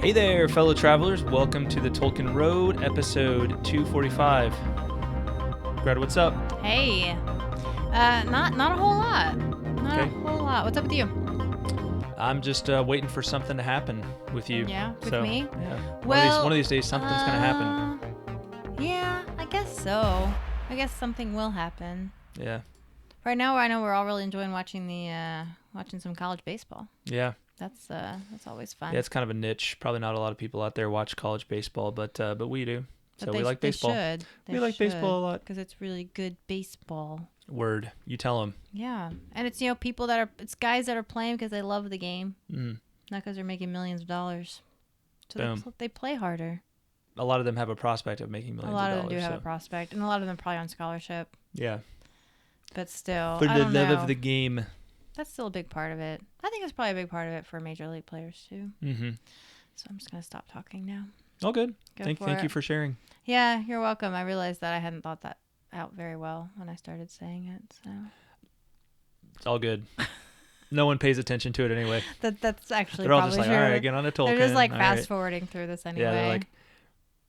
Hey there, fellow travelers. Welcome to the Tolkien Road, episode 245. Greta, what's up? Hey. Not a whole lot. Not Okay. a whole lot. What's up with you? I'm just waiting for something to happen with you. Yeah, with me? Yeah. Well, one of these days, something's going to happen. Yeah, I guess so. I guess something will happen. Yeah. Right now, I know we're all really enjoying watching some college baseball. Yeah. That's always fun. Yeah, it's kind of a niche. Probably not a lot of people out there watch college baseball, but we do. But we like baseball. They we like baseball a lot. Because it's really good baseball. Word. You tell them. Yeah. And it's, people it's guys that are playing because they love the game. Mm. Not because they're making millions of dollars. So Boom. they play harder. A lot of them have a prospect of making millions of dollars. A lot of them do have a prospect. And a lot of them probably on scholarship. Yeah. But still, For I the don't love know. of the game. That's still a big part of it. I think it's probably a big part of it for major league players too. Mm-hmm. So I'm just going to stop talking now. Oh, good. Thank you for sharing. Yeah, you're welcome. I realized that I hadn't thought that out very well when I started saying it. So it's all good. No one pays attention to it anyway. That's actually they're all probably just like, true. all right, get on a Tolkien. They're just like all fast right. forwarding through this anyway. Yeah, they're like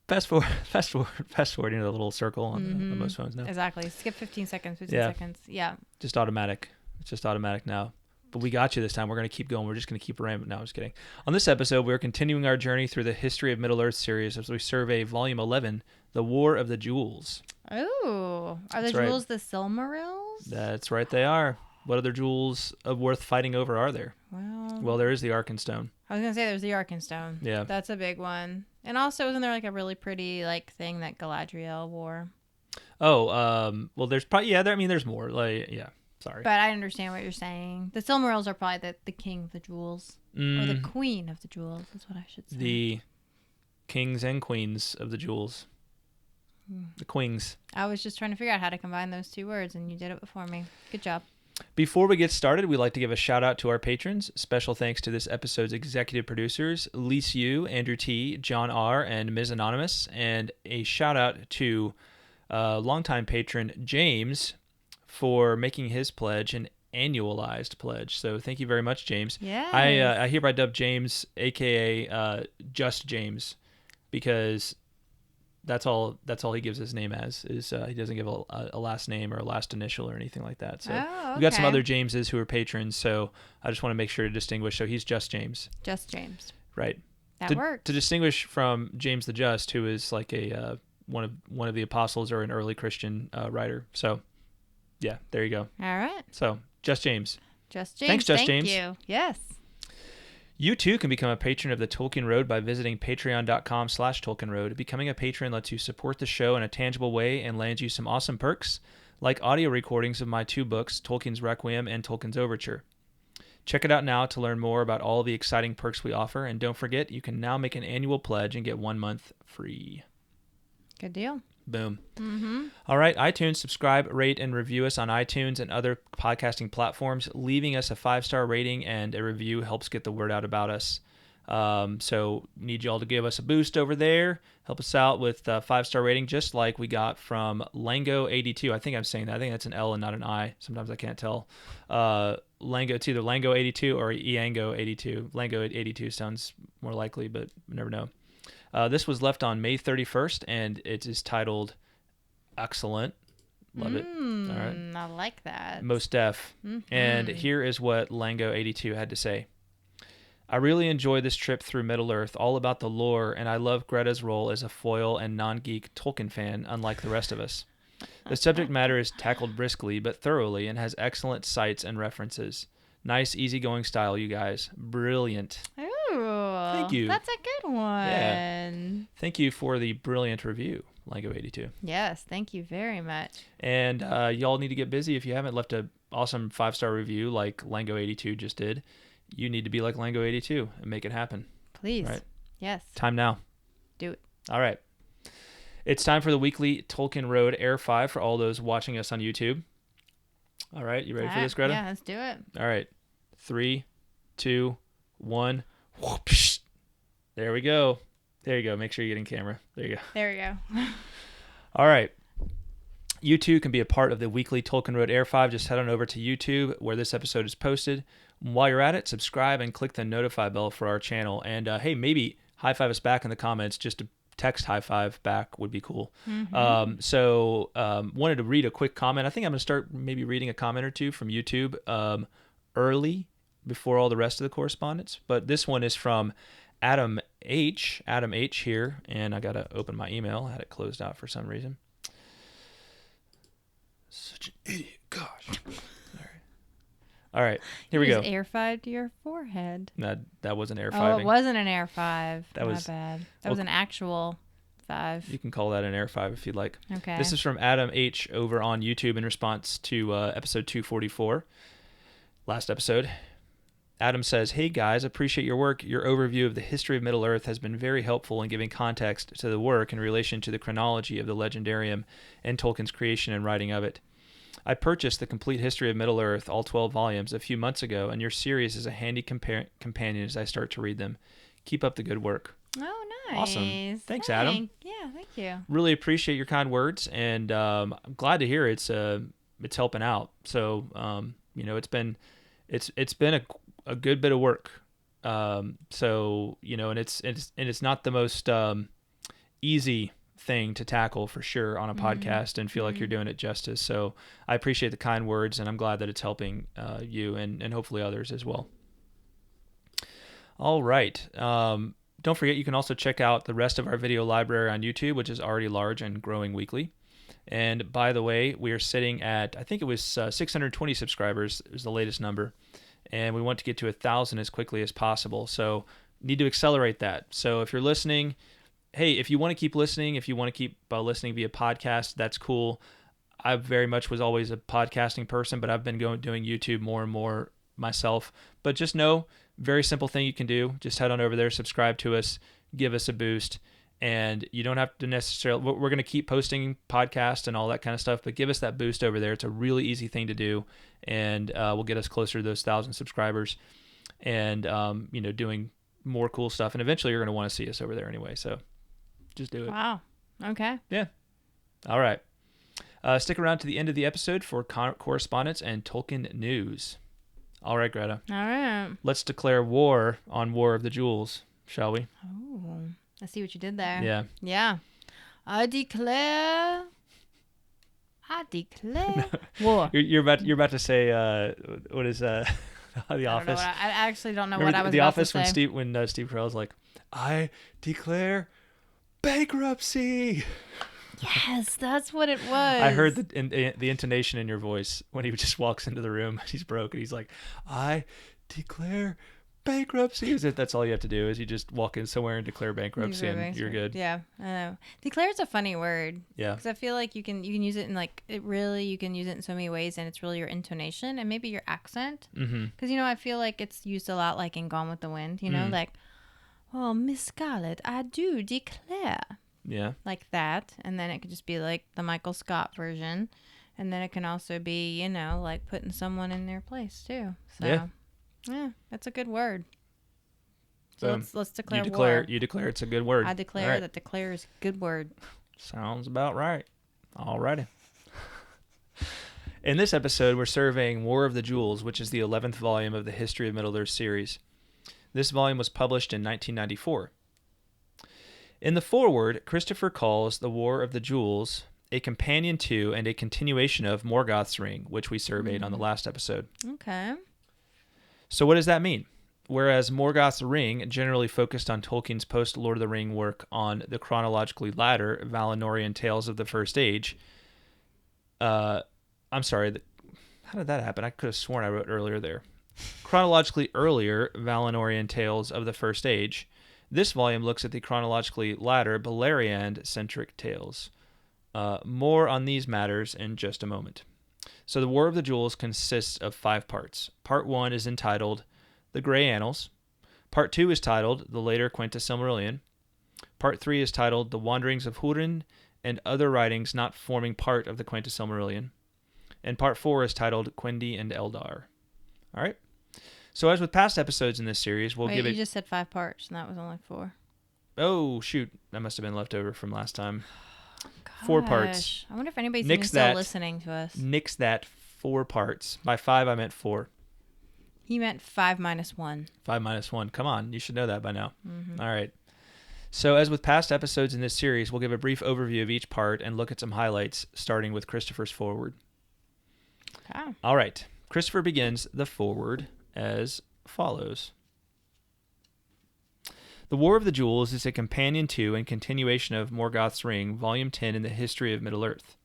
fast forwarding to the little circle on most phones now. Exactly. Skip 15 seconds. Yeah. Just automatic. It's just automatic now. But we got you this time. We're going to keep going. We're just going to keep rambling. No, I'm just kidding. On this episode, we're continuing our journey through the History of Middle-earth series as we survey Volume 11, The War of the Jewels. Oh, are the jewels the Silmarils? That's right, they are. What other jewels worth fighting over are there? Well, there is the Arkenstone. I was going to say there's the Arkenstone. Yeah. That's a big one. And also, isn't there like a really pretty thing that Galadriel wore? Oh, well, there's probably, there's more. Sorry. But I understand what you're saying. The Silmarils are probably the king of the jewels. Or the queen of the jewels, is what I should say. The kings and queens of the jewels. The queens. I was just trying to figure out how to combine those two words, and you did it before me. Good job. Before we get started, we'd like to give a shout out to our patrons. Special thanks to this episode's executive producers, Lise Yu, Andrew T., John R., and Ms. Anonymous. And a shout out to longtime patron James for making his pledge an annualized pledge. So thank you very much, James. Yeah. I hereby dub James, aka Just James, because that's all he gives his name as is he doesn't give a last name or a last initial or anything like that. So okay. We've got some other Jameses who are patrons, so I just want to make sure to distinguish. So he's Just James. Just James. Right. That works. To distinguish from James the Just, who is like a one of the apostles or an early Christian writer. So yeah, there you go. All right. So Just James. Just James. Thanks, Just James. Thank you. Yes. You too can become a patron of the Tolkien Road by visiting patreon.com/Tolkien Road. Becoming a patron lets you support the show in a tangible way and lands you some awesome perks, like audio recordings of my two books, Tolkien's Requiem and Tolkien's Overture. Check it out now to learn more about all the exciting perks we offer, and don't forget, you can now make an annual pledge and get 1 month free. Good deal. Boom. Mm-hmm. All right, iTunes, subscribe, rate, and review us on iTunes and other podcasting platforms. Leaving us a 5-star rating and a review helps get the word out about us. So need y'all to give us a boost over there. Help us out with a 5-star rating, just like we got from Lango82. I think I'm saying that. I think that's an L and not an I. Sometimes I can't tell. It's either Lango82 or Iango82. Lango82 sounds more likely, but you never know. This was left on May 31st, and it is titled Excellent. Love it. All right. I like that. Most def. Mm-hmm. And here is what Lango82 had to say. I really enjoy this trip through Middle-earth, all about the lore, and I love Greta's role as a foil and non-geek Tolkien fan, unlike the rest of us. The subject matter is tackled briskly but thoroughly and has excellent cites and references. Nice, easygoing style, you guys. Brilliant. Ooh, Thank you. That's a good one. Yeah. Thank you for the brilliant review, Lango82. Yes, thank you very much. And y'all need to get busy. If you haven't left an awesome 5-star review like Lango82 just did, you need to be like Lango82 and make it happen. Please. Right? Yes. Time now. Do it. All right. It's time for the weekly Tolkien Road Air 5 for all those watching us on YouTube. All right. You ready for this, Greta? Yeah, let's do it. All right. 3, 2, 1. Whoopsh. There we go. There you go. Make sure you get in camera. There you go. There we go. All right. You too can be a part of the weekly Tolkien Road Air 5. Just head on over to YouTube where this episode is posted. While you're at it, subscribe and click the notify bell for our channel. And hey, maybe high five us back in the comments. Just to text high five back would be cool. Mm-hmm. Wanted to read a quick comment. I think I'm going to start maybe reading a comment or two from YouTube early before all the rest of the correspondence. But this one is from Adam H. Adam H. here, and I got to open my email. I had it closed out for some reason. Such an idiot. Gosh. All right. Here we go. Air 5 to your forehead. That wasn't air 5. Oh, it wasn't an air 5. That was bad. That was an actual 5. You can call that an air 5 if you'd like. Okay. This is from Adam H. over on YouTube in response to episode 244. Last episode. Adam says, "Hey guys, appreciate your work. Your overview of the history of Middle-earth has been very helpful in giving context to the work in relation to the chronology of the Legendarium and Tolkien's creation and writing of it. I purchased the complete history of Middle-earth, all 12 volumes, a few months ago, and your series is a handy companion as I start to read them. Keep up the good work." Oh, nice. Awesome. Thanks, Adam. Yeah, thank you. Really appreciate your kind words, and I'm glad to hear it's helping out. So it's been a good bit of work. And it's not the most easy thing to tackle for sure on a podcast and feel like you're doing it justice. So I appreciate the kind words, and I'm glad that it's helping you and hopefully others as well. All right. Don't forget, you can also check out the rest of our video library on YouTube, which is already large and growing weekly. And by the way, we are sitting at, I think it was 620 subscribers is the latest number. And we want to get to 1,000 as quickly as possible. So need to accelerate that. So if you're listening, hey, if you want to keep listening, if you want to keep listening via podcast, that's cool. I very much was always a podcasting person, but I've been doing YouTube more and more myself. But just know, very simple thing you can do. Just head on over there, subscribe to us, give us a boost. And you don't have to necessarily, we're going to keep posting podcasts and all that kind of stuff, but give us that boost over there. It's a really easy thing to do. And we'll get us closer to those 1,000 subscribers and, doing more cool stuff. And eventually you're going to want to see us over there anyway. So just do it. Wow. Okay. Yeah. All right. Stick around to the end of the episode for correspondence and Tolkien news. All right, Greta. All right. Let's declare war on War of the Jewels, shall we? Oh, I see what you did there. Yeah. Yeah. I declare war. You're about to say what is The Office? I actually don't know Remember what I was The about Office to say. when Steve Carell's like, "I declare bankruptcy." Yes, that's what it was. I heard the intonation in your voice when he just walks into the room. He's broke and he's like, "I declare bankruptcy." That's all you have to do is you just walk in somewhere and declare bankruptcy and you're good. Yeah, I know. Declare is a funny word. Yeah. Because I feel like you can use it in you can use it in so many ways, and it's really your intonation and maybe your accent. Because I feel like it's used a lot like in Gone with the Wind. Like, "Oh, Miss Scarlet, I do declare." Yeah. Like that, and then it could just be like the Michael Scott version, and then it can also be like putting someone in their place too. So yeah, that's a good word. So let's declare war. You declare it's a good word. I declare that declare is a good word. Sounds about right. Alrighty. In this episode, we're surveying War of the Jewels, which is the 11th volume of the History of Middle-earth series. This volume was published in 1994. In the foreword, Christopher calls the War of the Jewels a companion to and a continuation of Morgoth's Ring, which we surveyed on the last episode. Okay. So what does that mean? Whereas Morgoth's Ring generally focused on Tolkien's post-Lord of the Ring work on the chronologically latter Valinorian tales of the First Age. I'm sorry, how did that happen? I could have sworn I wrote earlier there. Chronologically earlier Valinorian tales of the First Age. This volume looks at the chronologically latter Beleriand-centric tales. More on these matters in just a moment. So the War of the Jewels consists of 5 parts. Part 1 is entitled The Grey Annals. Part 2 is titled The Later Quenta Silmarillion. Part 3 is titled The Wanderings of Húrin and Other Writings Not Forming Part of the Quenta Silmarillion. And Part 4 is titled Quendi and Eldar. All right? So as with past episodes in this series, we'll give it... You just said 5 parts, and that was only 4. Oh, shoot. That must have been left over from last time. Gosh. 4 parts. I wonder if anybody's even still listening to us. Nix that 4 parts. By 5, I meant 4. He meant 5 minus 1. 5 minus 1. Come on. You should know that by now. Mm-hmm. All right. So, as with past episodes in this series, we'll give a brief overview of each part and look at some highlights, starting with Christopher's foreword. Okay. All right. Christopher begins the foreword as follows. The War of the Jewels is a companion to and continuation of Morgoth's Ring, Volume 10 in the History of Middle-earth.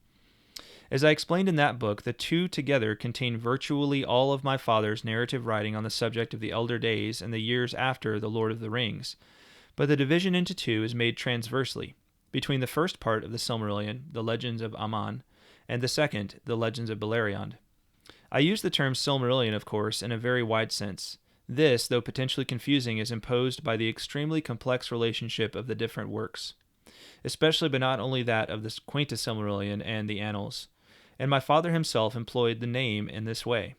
As I explained in that book, the two together contain virtually all of my father's narrative writing on the subject of the Elder Days and the years after The Lord of the Rings, but the division into two is made transversely, between the first part of the Silmarillion, the Legends of Amman, and the second, the Legends of Belarion. I use the term Silmarillion, of course, in a very wide sense. This, though potentially confusing, is imposed by the extremely complex relationship of the different works, especially but not only that of the Quaintest Silmarillion and the Annals, and my father himself employed the name in this way.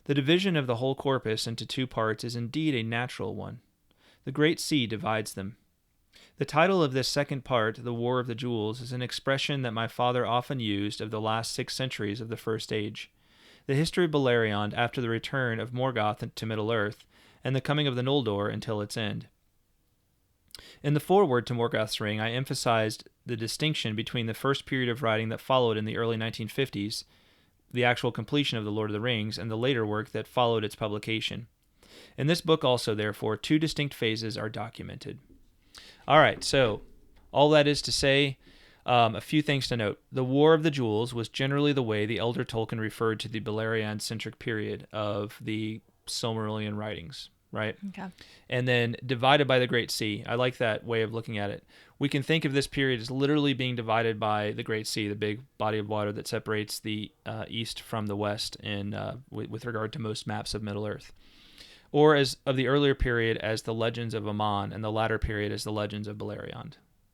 The division of the whole corpus into two parts is indeed a natural one. The great sea divides them. The title of this second part, The War of the Jewels, is an expression that my father often used of the last 6 centuries of the First Age, the history of Belarion after the return of Morgoth to Middle-earth, and the coming of the Noldor until its end. In the foreword to Morgoth's Ring, I emphasized the distinction between the first period of writing that followed in the early 1950s, the actual completion of The Lord of the Rings, and the later work that followed its publication. In this book also, therefore, 2 distinct phases are documented. All right, so all that is to say, a few things to note. The War of the Jewels was generally the way the elder Tolkien referred to the Beleriand-centric period of the Silmarillion writings, right? Okay. And then divided by the Great Sea. I like that way of looking at it. We can think of this period as literally being divided by the Great Sea, the big body of water that separates the east from the west in with regard to most maps of Middle-earth. Or as of the earlier period as the Legends of Amman, and the latter period as the Legends of Beleriand.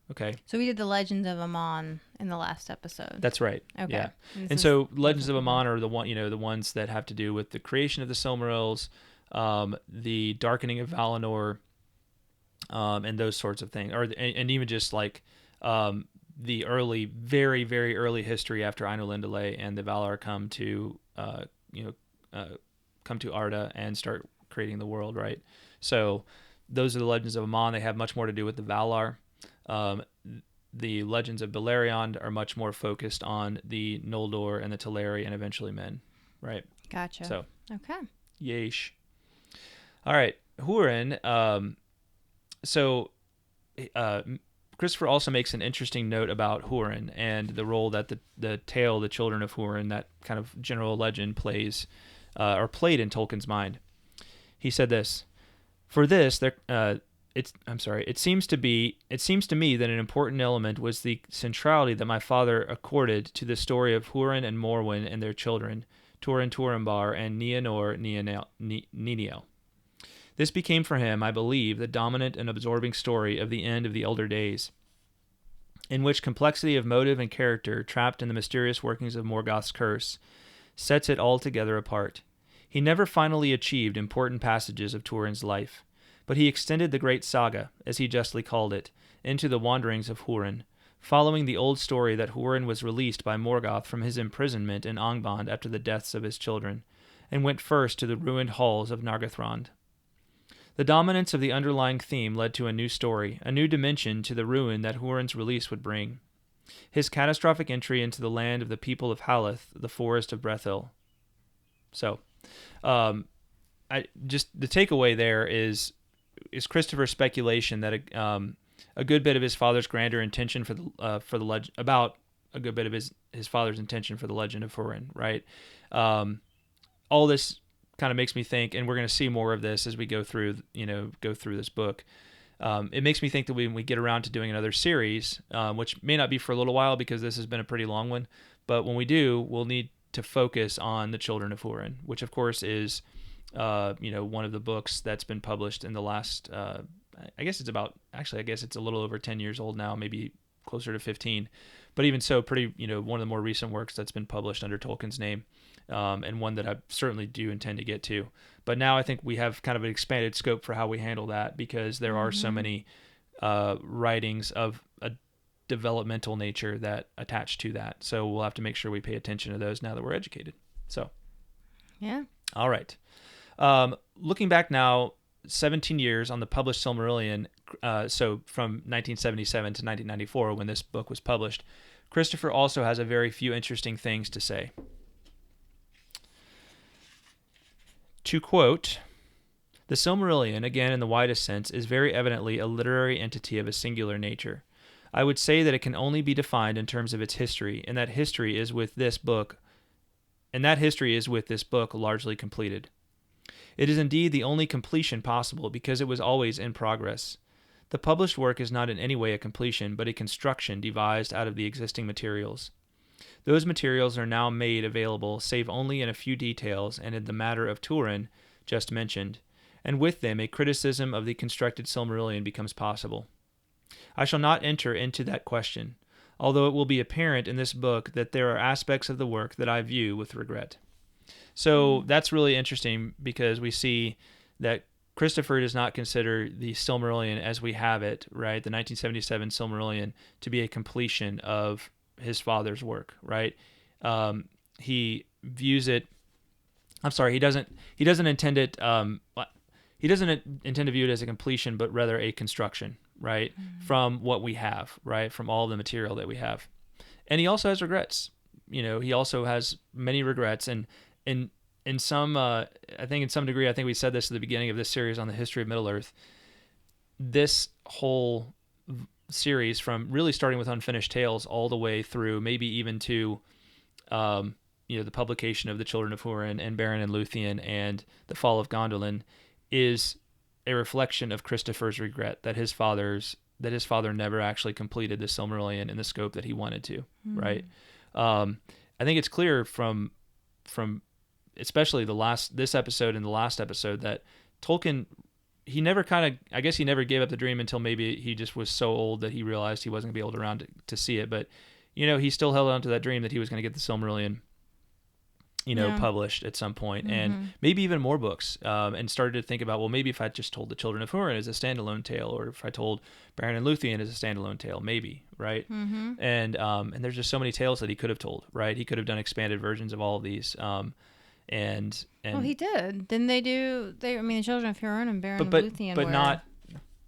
Okay. So we did the Legends of Amman in the last episode. That's right. Okay. Yeah. And And so Legends of Amman are the ones that have to do with the creation of the Silmarils, the darkening of Valinor, and those sorts of things, and even just like the early, very very early history after Ainulindale and the Valar come to Arda and start creating the world, right? So those are the Legends of Amman. They have much more to do with the Valar. The Legends of Beleriand are much more focused on the Noldor and the Teleri and eventually men, right? Gotcha. So, okay. yeesh. All right, Húrin. Christopher also makes an interesting note about Húrin and the role that the tale, the Children of Húrin, that kind of general legend plays, or played in Tolkien's mind. He said this: "For this, it seems to me that an important element was the centrality that my father accorded to the story of Húrin and Morwen and their children, Turin Turambar and Nienor Niniel. This became for him, I believe, the dominant and absorbing story of the end of the Elder Days, in which complexity of motive and character, trapped in the mysterious workings of Morgoth's curse, sets it altogether apart. He never finally achieved important passages of Turin's life, but he extended the great saga, as he justly called it, into the Wanderings of Húrin, following the old story that Húrin was released by Morgoth from his imprisonment in Angband after the deaths of his children, and went first to the ruined halls of Nargothrond. The dominance of the underlying theme led to a new story, a new dimension to the ruin that Húrin's release would bring. His catastrophic entry into the land of the people of Haleth, the forest of Brethil." So, the takeaway there is Christopher's speculation that a good bit of his father's grander intention for the legend, about a good bit of his father's intention for the Legend of Húrin, right? All this kind of makes me think, and we're going to see more of this as we go through this book. It makes me think that when we get around to doing another series, which may not be for a little while because this has been a pretty long one, but when we do, we'll need to focus on the Children of Húrin, which of course is one of the books that's been published in the last, I guess it's a little over 10 years old now, maybe closer to 15, but even so, pretty, one of the more recent works that's been published under Tolkien's name, and one that I certainly do intend to get to. But now I think we have kind of an expanded scope for how we handle that, because there are so many writings of a developmental nature that attach to that. So we'll have to make sure we pay attention to those now that we're educated. So, yeah. All right. Looking back now, 17 years on the published Silmarillion, so from 1977 to 1994, when this book was published, Christopher also has a very few interesting things to say. To quote, "The Silmarillion, again in the widest sense, is very evidently a literary entity of a singular nature. I would say that it can only be defined in terms of its history, and that history is with this book largely completed. It is indeed the only completion possible because it was always in progress. The published work is not in any way a completion, but a construction devised out of the existing materials. Those materials are now made available, save only in a few details and in the matter of Húrin, just mentioned, and with them a criticism of the constructed Silmarillion becomes possible. I shall not enter into that question, although it will be apparent in this book that there are aspects of the work that I view with regret." So that's really interesting because we see that Christopher does not consider the Silmarillion as we have it, right? The 1977 Silmarillion to be a completion of his father's work, right? He views it. I'm sorry, he doesn't intend it. He doesn't intend to view it as a completion, but rather a construction, right? From what we have, right? From all the material that we have, and he also has regrets. He also has many regrets, and in some, I think in some degree, I think we said this at the beginning of this series on the history of Middle-earth. This whole series, from really starting with Unfinished Tales all the way through, maybe even to, the publication of the Children of Húrin and Beren and Luthien and the Fall of Gondolin, is a reflection of Christopher's regret that his father never actually completed the Silmarillion in the scope that he wanted to, right? I think it's clear from especially this episode and the last episode that Tolkien, he never gave up the dream until maybe he just was so old that he realized he wasn't going to be able to around to see it. But, he still held on to that dream that he was going to get the Silmarillion, published at some point, and maybe even more books, and started to think about, well, maybe if I just told the Children of Húrin as a standalone tale, or if I told Beren and Luthien as a standalone tale, maybe, right? And there's just so many tales that he could have told, right? He could have done expanded versions of all of these, and well, he did. Didn't they do? The Children of Húrin and Beren and Luthien,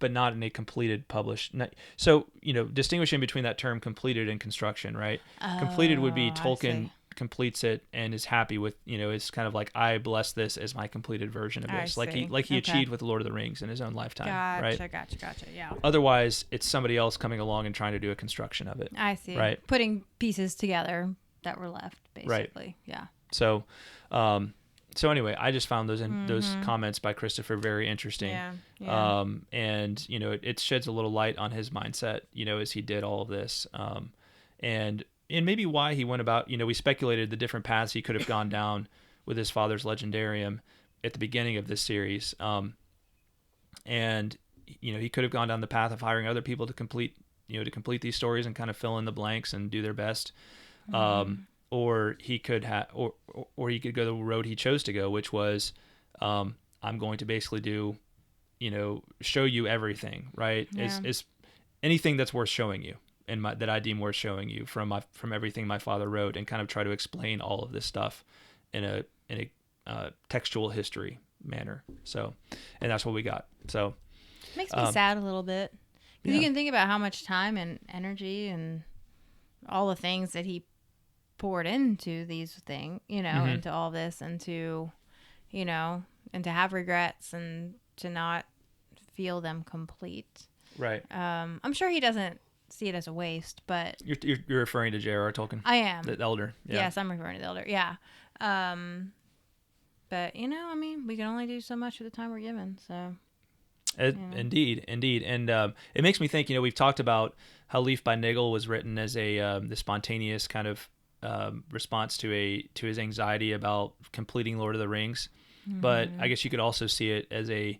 but not in a completed published. So distinguishing between that term completed and construction, right? Completed would be Tolkien completes it and is happy with, it's kind of like, I bless this as my completed version of this, like he achieved with Lord of the Rings in his own lifetime. Right? Gotcha. Yeah. Otherwise, it's somebody else coming along and trying to do a construction of it. I see. Right. Putting pieces together that were left, basically. Right. Yeah. So, anyway, I just found those comments by Christopher very interesting. Yeah. And it sheds a little light on his mindset, as he did all of this, and maybe why he went about. We speculated the different paths he could have gone down with his father's legendarium at the beginning of this series, and he could have gone down the path of hiring other people to complete these stories and kind of fill in the blanks and do their best. Or he could or he could go the road he chose to go, which was, I'm going to basically do, show you everything, right? Yeah. Is anything that's worth showing you, and that I deem worth showing you from everything my father wrote, and kind of try to explain all of this stuff in a textual history manner. So, and that's what we got. So, makes me sad a little bit, because you can think about how much time and energy and all the things that he poured into these things, into all this, and to have regrets and to not feel them complete. Right. I'm sure he doesn't see it as a waste, but you're referring to J.R.R. Tolkien. I am. The Elder. Yeah. Yes, I'm referring to the Elder. Yeah. But we can only do so much with the time we're given. So. Indeed, and it makes me think. We've talked about how Leaf by Niggle was written as the spontaneous kind of response to his anxiety about completing Lord of the Rings, but I guess you could also see it as a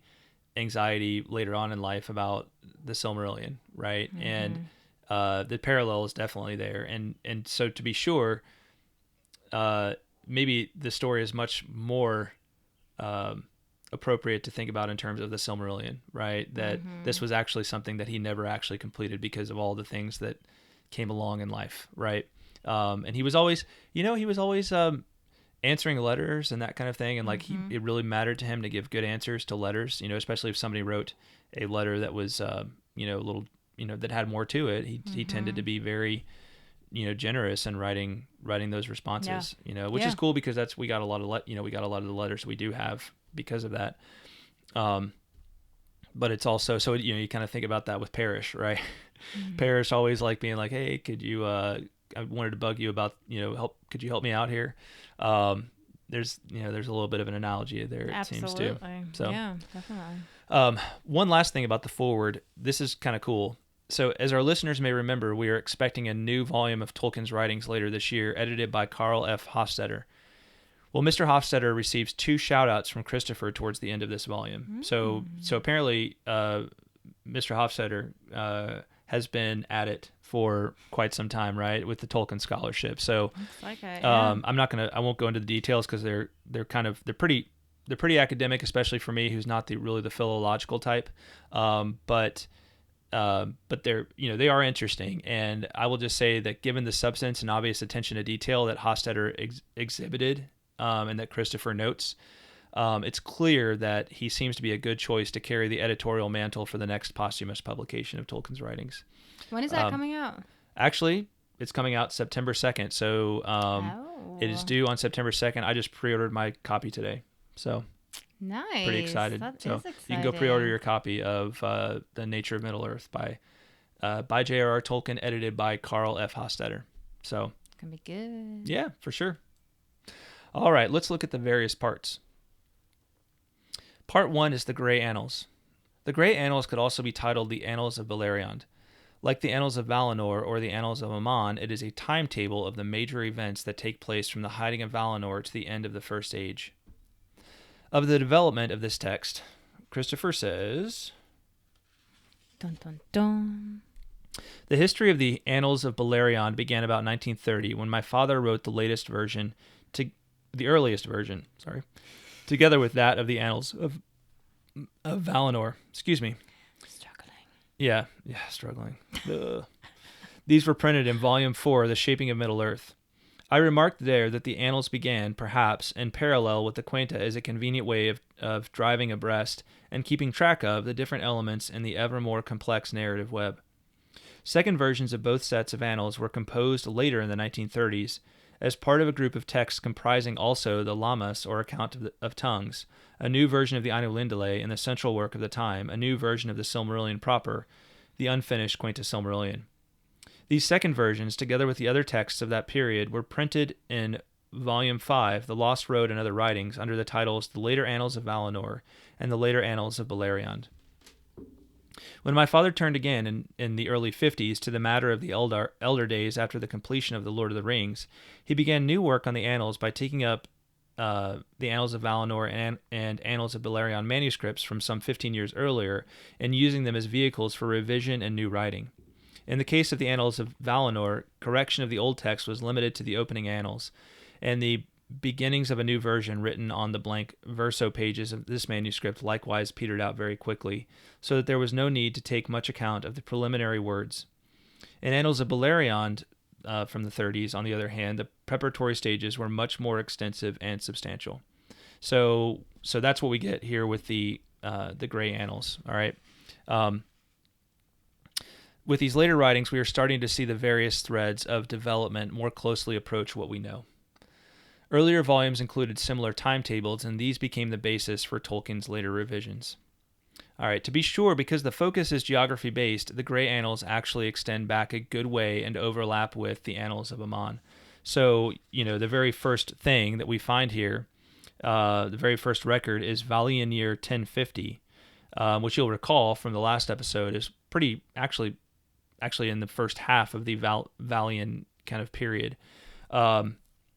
anxiety later on in life about the Silmarillion, right? And the parallel is definitely there, and so to be sure, maybe the story is much more appropriate to think about in terms of the Silmarillion, right? That this was actually something that he never actually completed because of all the things that came along in life, right? And he was always, answering letters and that kind of thing. And like it really mattered to him to give good answers to letters, especially if somebody wrote a letter that was, a little, that had more to it. He tended to be very, generous in writing those responses, which is cool because we got a lot of, we got a lot of the letters we do have because of that. But it's also, so, you kind of think about that with Parrish, right? Parrish always like being like, hey, could you, I wanted to bug you about, could you help me out here? There's a little bit of an analogy there, it seems to. So, yeah, definitely. One last thing about the foreword. This is kind of cool. So, as our listeners may remember, we are expecting a new volume of Tolkien's writings later this year, edited by Carl F. Hofstadter. Well, Mr. Hofstadter receives 2 shout-outs from Christopher towards the end of this volume. So apparently, Mr. Hofstadter has been at it for quite some time, right, with the Tolkien scholarship. So I won't go into the details because they're pretty academic, especially for me, who's not really the philological type. But they're they are interesting, and I will just say that given the substance and obvious attention to detail that Hofstadter exhibited, and that Christopher notes, it's clear that he seems to be a good choice to carry the editorial mantle for the next posthumous publication of Tolkien's writings. When is that coming out? Actually, it's coming out September 2nd, so it is due on September 2nd. I just pre-ordered my copy today, so nice. Pretty excited. That so is exciting. You can go pre-order your copy of The Nature of Middle-earth by J.R.R. Tolkien, edited by Carl F. Hofstadter. So It's going to be good. Yeah, for sure. All right, let's look at the various parts. Part 1 is the Grey Annals. The Grey Annals could also be titled the Annals of Belarion. Like the Annals of Valinor or the Annals of Amman, it is a timetable of the major events that take place from the hiding of Valinor to the end of the First Age. Of the development of this text, Christopher says, Dun, dun, dun. The history of the Annals of Belarion began about 1930 when my father wrote the earliest version, together with that of the Annals of Valinor. Excuse me. Struggling. Yeah, struggling. These were printed in Volume 4, The Shaping of Middle-earth. I remarked there that the Annals began, perhaps, in parallel with the Quenta as a convenient way of driving abreast and keeping track of the different elements in the ever more complex narrative web. Second versions of both sets of annals were composed later in the 1930s, as part of a group of texts comprising also the Lammas, or account of tongues, a new version of the Ainulindale and the central work of the time, a new version of the Silmarillion proper, the unfinished Quenta Silmarillion. These second versions, together with the other texts of that period, were printed in Volume 5, The Lost Road and Other Writings, under the titles The Later Annals of Valinor and The Later Annals of Belarion. When my father turned again in the early 50s to the matter of the elder days after the completion of The Lord of the Rings, he began new work on the Annals by taking up the Annals of Valinor and Annals of Belarion manuscripts from some 15 years earlier and using them as vehicles for revision and new writing. In the case of the Annals of Valinor, correction of the old text was limited to the opening annals, and the beginnings of a new version written on the blank verso pages of this manuscript likewise petered out very quickly, so that there was no need to take much account of the preliminary words. In Annals of Belarion from the 30s, on the other hand, the preparatory stages were much more extensive and substantial. So that's what we get here with the Grey Annals. All right. With these later writings, we are starting to see the various threads of development more closely approach what we know. Earlier volumes included similar timetables, and these became the basis for Tolkien's later revisions. All right, to be sure, because the focus is geography-based, the Grey Annals actually extend back a good way and overlap with the Annals of Amman. So, the very first thing that we find here, the very first record is Valian year 1050, which you'll recall from the last episode is pretty, actually in the first half of the Valian kind of period.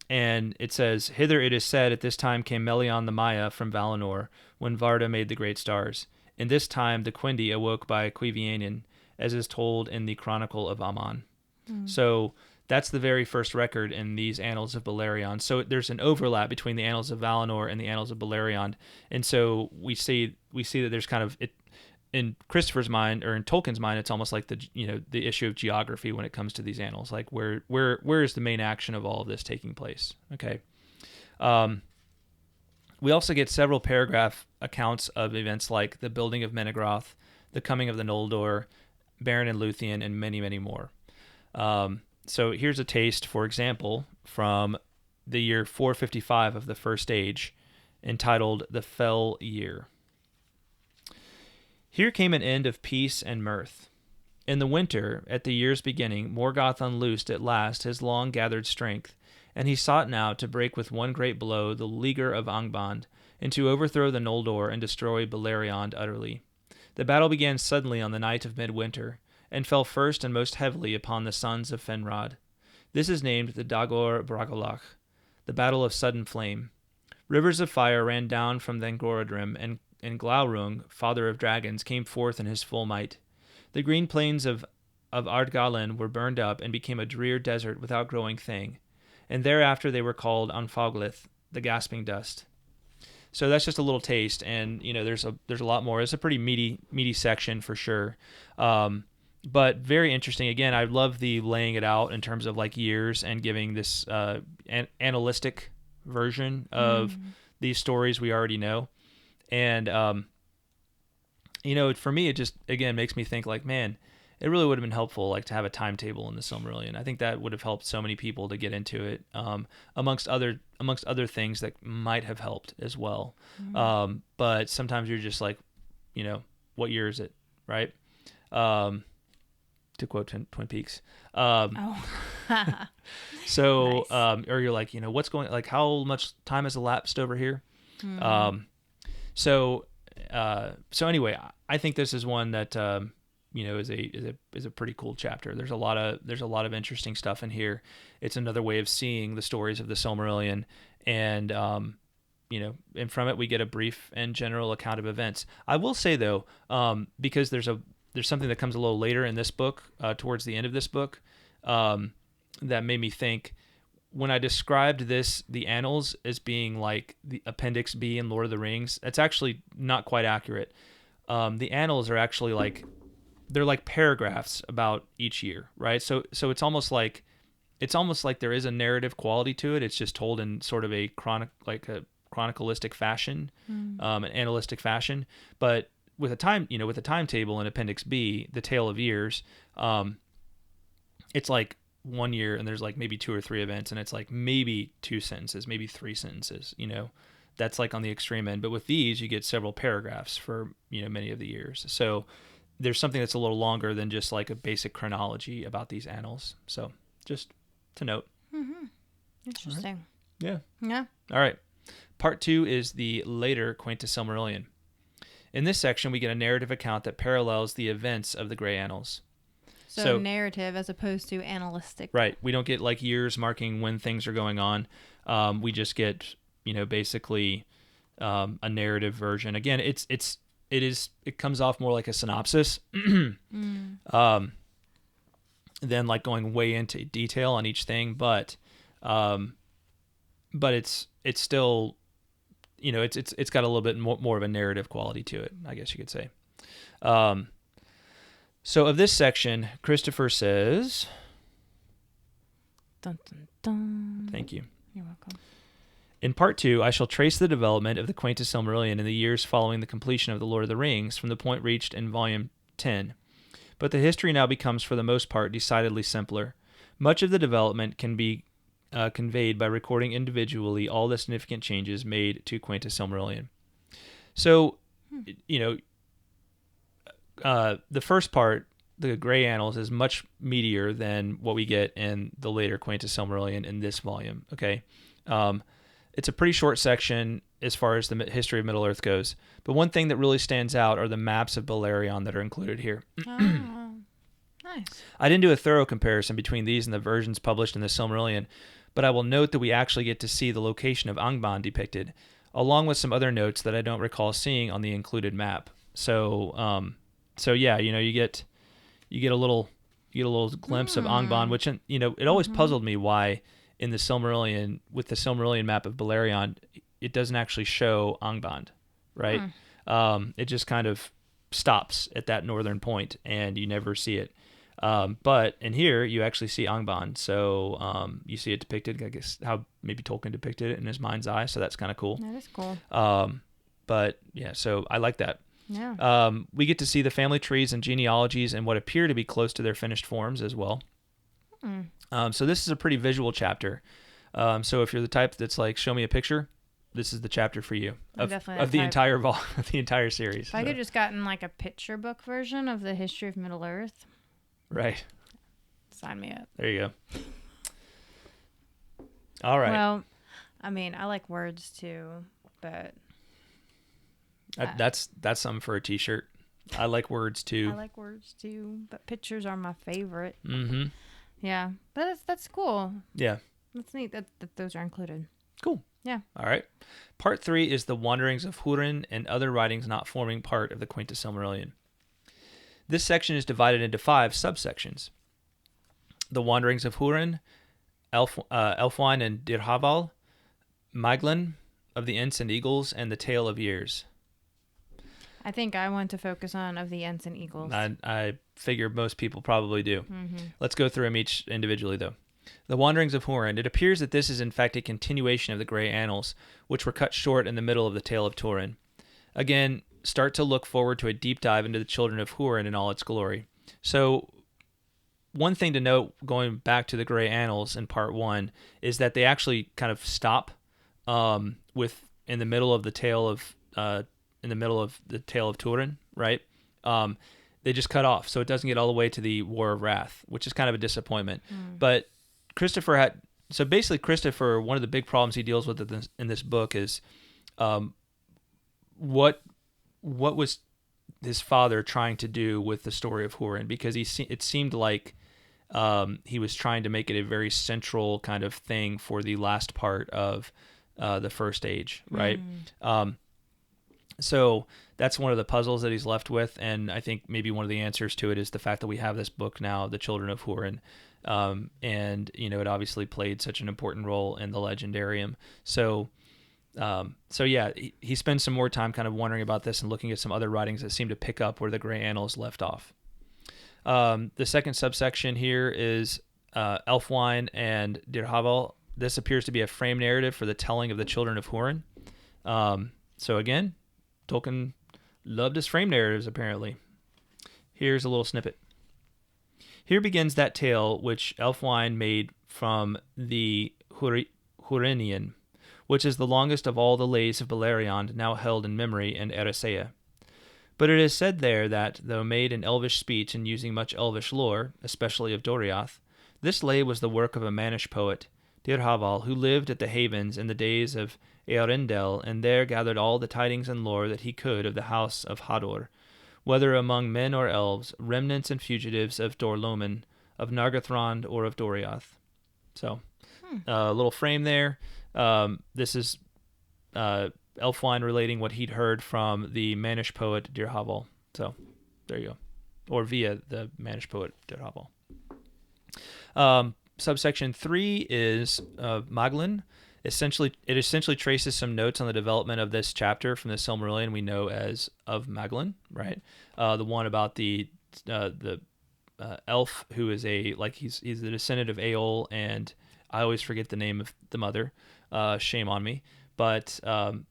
And it says, Hither it is said, at this time came Melion the Maya from Valinor, when Varda made the great stars. In this time the Quendi awoke by Quivianen, as is told in the Chronicle of Amman. So that's the very first record in these Annals of Belarion. So there's an overlap between the Annals of Valinor and the Annals of Belarion. And so we see that there's kind of, in Christopher's mind, or in Tolkien's mind, it's almost like the issue of geography when it comes to these annals. Like where is the main action of all of this taking place? Okay. We also get several paragraph accounts of events like the building of Menegroth, the coming of the Noldor, Beren and Luthien, and many, many more. So here's a taste, for example, from the year 455 of the First Age, entitled The Fell Year. Here came an end of peace and mirth. In the winter, at the year's beginning, Morgoth unloosed at last his long-gathered strength, and he sought now to break with one great blow the leaguer of Angband, and to overthrow the Noldor and destroy Belarion utterly. The battle began suddenly on the night of midwinter, and fell first and most heavily upon the sons of Fenrad. This is named the Dagor Bragalach, the Battle of Sudden Flame. Rivers of fire ran down from Thangorodrim, and Glaurung, father of dragons, came forth in his full might. The green plains of Ardgallen were burned up and became a drear desert without growing thing, and thereafter they were called Anfaglith, the gasping dust. So that's just a little taste, and there's a lot more. It's a pretty meaty section for sure, but very interesting. Again, I love the laying it out in terms of like years and giving this analytic version of these stories we already know, and for me, it just again makes me think like, man, it really would have been helpful like to have a timetable in the Silmarillion. I think that would have helped so many people to get into it, amongst other things that might have helped as well. But sometimes you're just like, what year is it, right? To quote Twin Peaks. So, nice. Or you're like, what's going, like how much time has elapsed over here? So anyway, I think this is one that is a pretty cool chapter. There's a lot of interesting stuff in here. It's another way of seeing the stories of the Silmarillion, and and from it we get a brief and general account of events. I will say though, because there's something that comes a little later in this book, towards the end of this book, that made me think. When I described the Annals, as being like the Appendix B in Lord of the Rings, that's actually not quite accurate. The Annals are actually they're like paragraphs about each year, right? So it's almost like there is a narrative quality to it. It's just told in sort of a chronicalistic fashion, an analytic fashion. But with a timetable in Appendix B, the Tale of Years, it's like 1 year and there's like maybe 2 or 3 events, and it's like maybe 2 sentences, maybe 3 sentences, that's like on the extreme end. But with these, you get several paragraphs for, many of the years. So there's something that's a little longer than just like a basic chronology about these annals. So just to note. Interesting. Right. Yeah. Yeah. All right. Part 2 is the later Quenta Silmarillion. In this section, we get a narrative account that parallels the events of the Grey Annals. So narrative as opposed to analytic. Right. We don't get like years marking when things are going on. We just get, basically a narrative version. Again, it comes off more like a synopsis than like going way into detail on each thing. But it's still, it's got a little bit more of a narrative quality to it, I guess you could say. So of this section, Christopher says... Dun, dun, dun. Thank you. You're welcome. In part 2, I shall trace the development of the Quenta Silmarillion in the years following the completion of The Lord of the Rings from the point reached in Volume 10. But the history now becomes, for the most part, decidedly simpler. Much of the development can be conveyed by recording individually all the significant changes made to Quenta Silmarillion. So, the first part, the Grey Annals, is much meatier than what we get in the later Quenta Silmarillion in this volume. Okay, it's a pretty short section as far as the history of Middle Earth goes. But one thing that really stands out are the maps of Belarion that are included here. Oh, nice. I didn't do a thorough comparison between these and the versions published in the Silmarillion, but I will note that we actually get to see the location of Angband depicted, along with some other notes that I don't recall seeing on the included map. So yeah, you get a little glimpse of Angband, which it always puzzled me why in the Silmarillion, with the Silmarillion map of Belarion, it doesn't actually show Angband, right? It just kind of stops at that northern point, and you never see it. But in here, you actually see Angband. So you see it depicted, I guess, how maybe Tolkien depicted it in his mind's eye. So that's kind of cool. That is cool. But yeah, so I like that. Yeah. We get to see the family trees and genealogies and what appear to be close to their finished forms as well. So this is a pretty visual chapter. So if you're the type that's like, show me a picture, this is the chapter for you of the entire of the entire series. If I could just gotten like a picture book version of the history of Middle Earth. Right. Sign me up. There you go. All right. Well, I mean, I like words too, but that's something for a t-shirt. I like words too. I like words too, but pictures are my favorite. Mm-hmm. Yeah, but that's cool. Yeah. That's neat that those are included. Cool. Yeah. All right. Part 3 is the Wanderings of Húrin and other writings not forming part of the Quintus Silmarillion. This section is divided into 5 subsections. The Wanderings of Húrin, Wine and Dirhaval, Maglin of the Ents and Eagles, and the Tale of Years. I think I want to focus on of the Ents and Eagles. I figure most people probably do. Mm-hmm. Let's go through them each individually, though. The Wanderings of Húrin. It appears that this is in fact a continuation of the Grey Annals, which were cut short in the middle of the Tale of Turin. Again, start to look forward to a deep dive into the children of Húrin in all its glory. So, one thing to note, going back to the Grey Annals in part 1, is that they actually kind of stop in the middle of the tale of Turin, right? They just cut off, so it doesn't get all the way to the War of Wrath, which is kind of a disappointment. But Christopher, one of the big problems he deals with in this book is what was his father trying to do with the story of Húrin, because it seemed like he was trying to make it a very central kind of thing for the last part of the First Age, right? So that's one of the puzzles that he's left with, and I think maybe one of the answers to it is the fact that we have this book now, The Children of Húrin, and it obviously played such an important role in the Legendarium. So yeah, he spends some more time kind of wondering about this and looking at some other writings that seem to pick up where the Grey Annals left off. The second subsection here is Wine and Dirhaval. This appears to be a frame narrative for the telling of the Children of Húrin. So again, Tolkien loved his frame narratives, apparently. Here's a little snippet. Here begins that tale which Elfwine made from the Húrinian, which is the longest of all the lays of Belarion now held in memory in Erisea. But it is said there that, though made in Elvish speech and using much Elvish lore, especially of Doriath, this lay was the work of a Mannish poet, Dirhaval, who lived at the Havens in the days of Earendel, and there gathered all the tidings and lore that he could of the house of Hador, whether among men or elves, remnants and fugitives of Dorloman, of Nargothrond, or of Doriath. So, a little frame there. This is Elfwine relating what he'd heard from the Mannish poet Dirhaval. So, there you go. Or via the Mannish poet Dirhaval. Subsection 3 is Maglin. It essentially traces some notes on the development of this chapter from the Silmarillion we know as of Maglin, right? The one about the elf who is he's the descendant of Eol, and I always forget the name of the mother. Shame on me. But one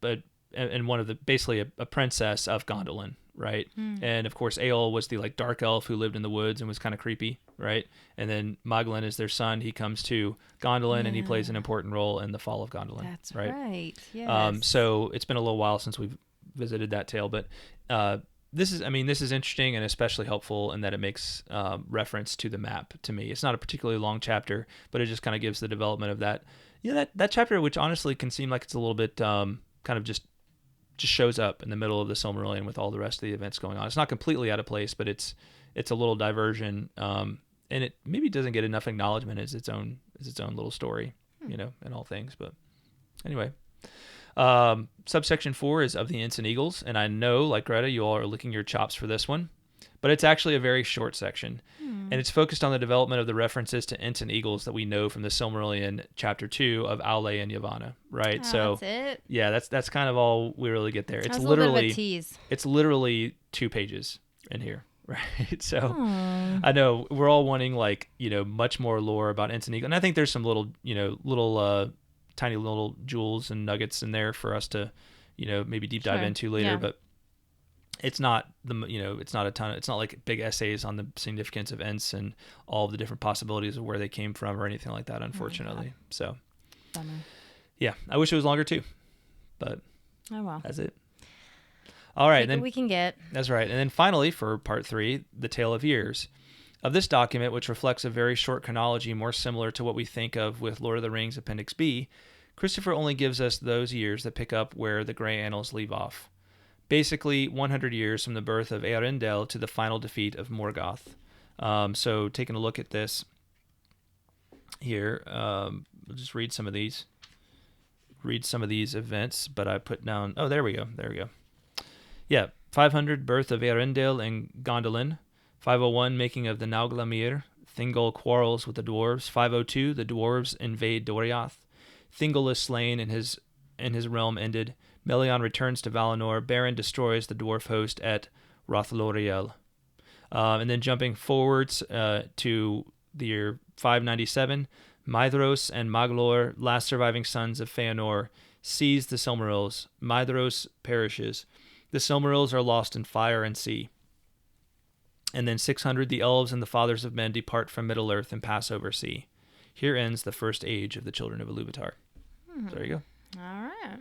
of the basically a princess of Gondolin, right? And of course Eol was the dark elf who lived in the woods and was kind of creepy, right? And then Maglin is their son. He comes to Gondolin and he plays an important role in the fall of Gondolin. That's right. Yes. So it's been a little while since we've visited that tale, but this is interesting and especially helpful in that it makes reference to the map to me. It's not a particularly long chapter, but it just kind of gives the development of that. Yeah, that chapter, which honestly can seem like it's a little bit kind of just shows up in the middle of the Silmarillion with all the rest of the events going on. It's not completely out of place, but it's a little diversion, and it maybe doesn't get enough acknowledgement as its own little story, in all things. But anyway, subsection 4 is of the Ents and Eagles, and I know, like Greta, you all are licking your chops for this one, but it's actually a very short section, and it's focused on the development of the references to Ents and Eagles that we know from the Silmarillion chapter 2 of Aule and Yavanna, right? Oh, so that's it. Yeah, that's kind of all we really get there. It's a little bit of literally a tease. It's literally 2 pages in here. right? So Aw. I know we're all wanting like, much more lore about Ents and Eagles. And I think there's some little, tiny little jewels and nuggets in there for us to, maybe deep dive Sure. into later, Yeah. but it's not it's not a ton it's not like big essays on the significance of Ents and all of the different possibilities of where they came from or anything like that, unfortunately. So Bummer. yeah, I wish it was longer too, but Oh well. that's it. All right, Take then what we can get. that's right. And then finally, for part 3, the Tale of Years. Of this document, which reflects a very short chronology more similar to what we think of with Lord of the Rings Appendix B, Christopher only gives us those years that pick up where the Grey Annals leave off. Basically, 100 years from the birth of Eärendil to the final defeat of Morgoth. So taking a look at this here, we'll just read some of these. Read some of these events, but I put down... Oh, there we go. Yeah, 500, birth of Eärendil and Gondolin. 501, making of the Nauglamir. Thingol quarrels with the dwarves. 502, the dwarves invade Doriath. Thingol is slain and his realm ended. Melion returns to Valinor. Beren destroys the dwarf host at Rothloriel. And then jumping forwards to the year 597, Maedhros and Maglor, last surviving sons of Feanor, seize the Silmarils. Maedhros perishes. The Silmarils are lost in fire and sea. And then 600, the elves and the fathers of men depart from Middle-earth and pass over sea. Here ends the first age of the children of Ilúvatar. So there you go. All right.